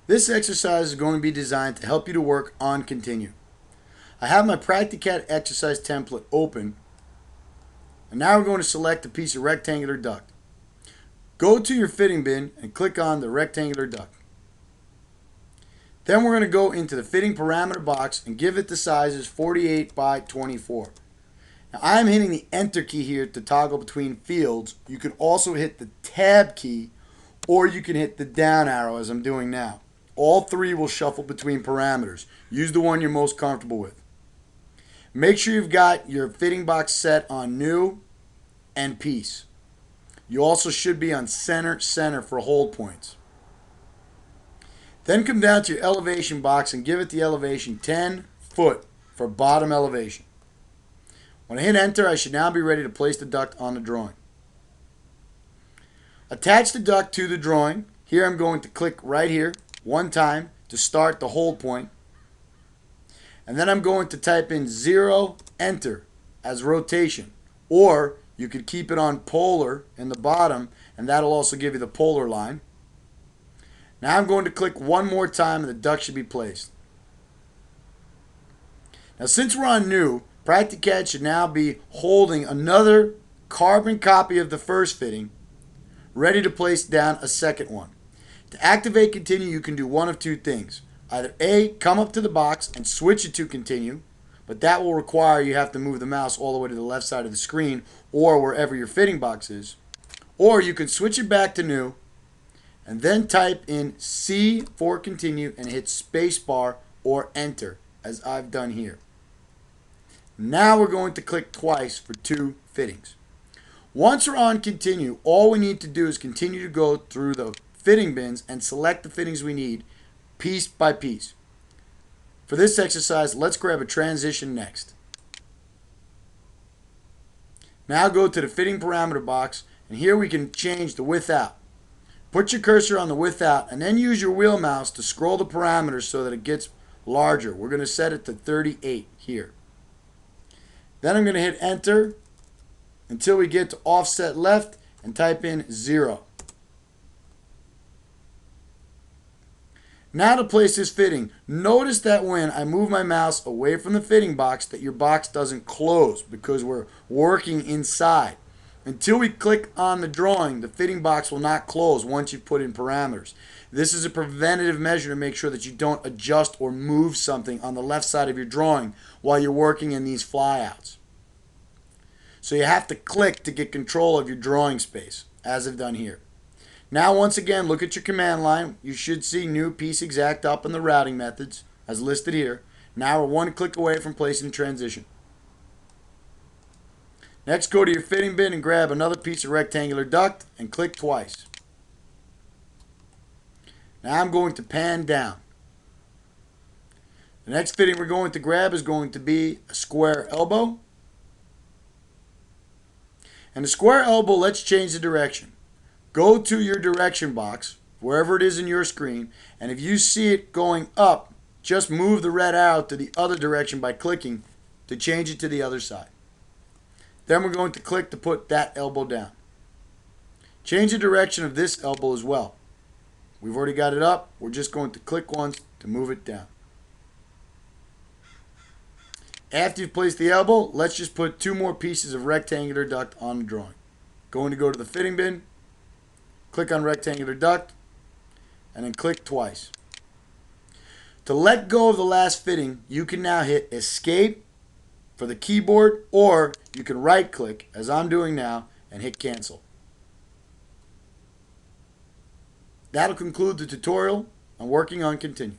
This exercise is going to be designed to help you to work on continue. I have my PractiCAD exercise template open, and now we're going to select a piece of rectangular duct. Go to your fitting bin and click on the rectangular duct. Then we're going to go into the fitting parameter box and give it the sizes 48 by 24. Now I am hitting the enter key here to toggle between fields. You can also hit the tab key, or you can hit the down arrow as I'm doing now. All three will shuffle between parameters. Use the one you're most comfortable with. Make sure you've got your fitting box set on new and piece. You also should be on center for hold points. Then come down to your elevation box and give it the elevation 10 foot for bottom elevation. When I hit enter, I should now be ready to place the duct on the drawing. Attach the duct to the drawing. Here I'm going to click right here one time to start the hold point. And then I'm going to type in 0, enter as rotation. Or you could keep it on polar in the bottom, and that'll also give you the polar line. Now I'm going to click one more time and the duct should be placed. Now since we're on new, PractiCAD should now be holding another carbon copy of the first fitting, ready to place down a second one. To activate continue, you can do one of two things. Either A, come up to the box and switch it to continue, but that will require you have to move the mouse all the way to the left side of the screen or wherever your fitting box is. Or you can switch it back to new and then type in C for continue and hit spacebar or enter as I've done here. Now we're going to click twice for two fittings. Once we're on continue, all we need to do is continue to go through the fitting bins and select the fittings we need piece by piece. For this exercise, let's grab a transition next. Now go to the fitting parameter box, and here we can change the width out. Put your cursor on the width out and then use your wheel mouse to scroll the parameters so that it gets larger. We're going to set it to 38 here. Then I'm going to hit enter until we get to offset left and type in 0. Now to place this fitting, notice that when I move my mouse away from the fitting box that your box doesn't close because we're working inside. Until we click on the drawing, the fitting box will not close once you've put in parameters. This is a preventative measure to make sure that you don't adjust or move something on the left side of your drawing while you're working in these flyouts. So you have to click to get control of your drawing space, as I've done here. Now once again, look at your command line. You should see new piece exact up in the routing methods as listed here. Now we're one click away from placing transition. Next, go to your fitting bin and grab another piece of rectangular duct and click twice. Now I'm going to pan down. The next fitting we're going to grab is going to be a square elbow. And the square elbow, let's change the direction. Go to your direction box, wherever it is in your screen, and if you see it going up, just move the red arrow to the other direction by clicking to change it to the other side. Then we're going to click to put that elbow down. Change the direction of this elbow as well. We've already got it up. We're just going to click once to move it down. After you've placed the elbow, let's just put two more pieces of rectangular duct on the drawing. Going to go to the fitting bin, click on rectangular duct, and then click twice. To let go of the last fitting, you can now hit escape for the keyboard, or you can right click as I'm doing now and hit cancel. That'll conclude the tutorial on working on continue.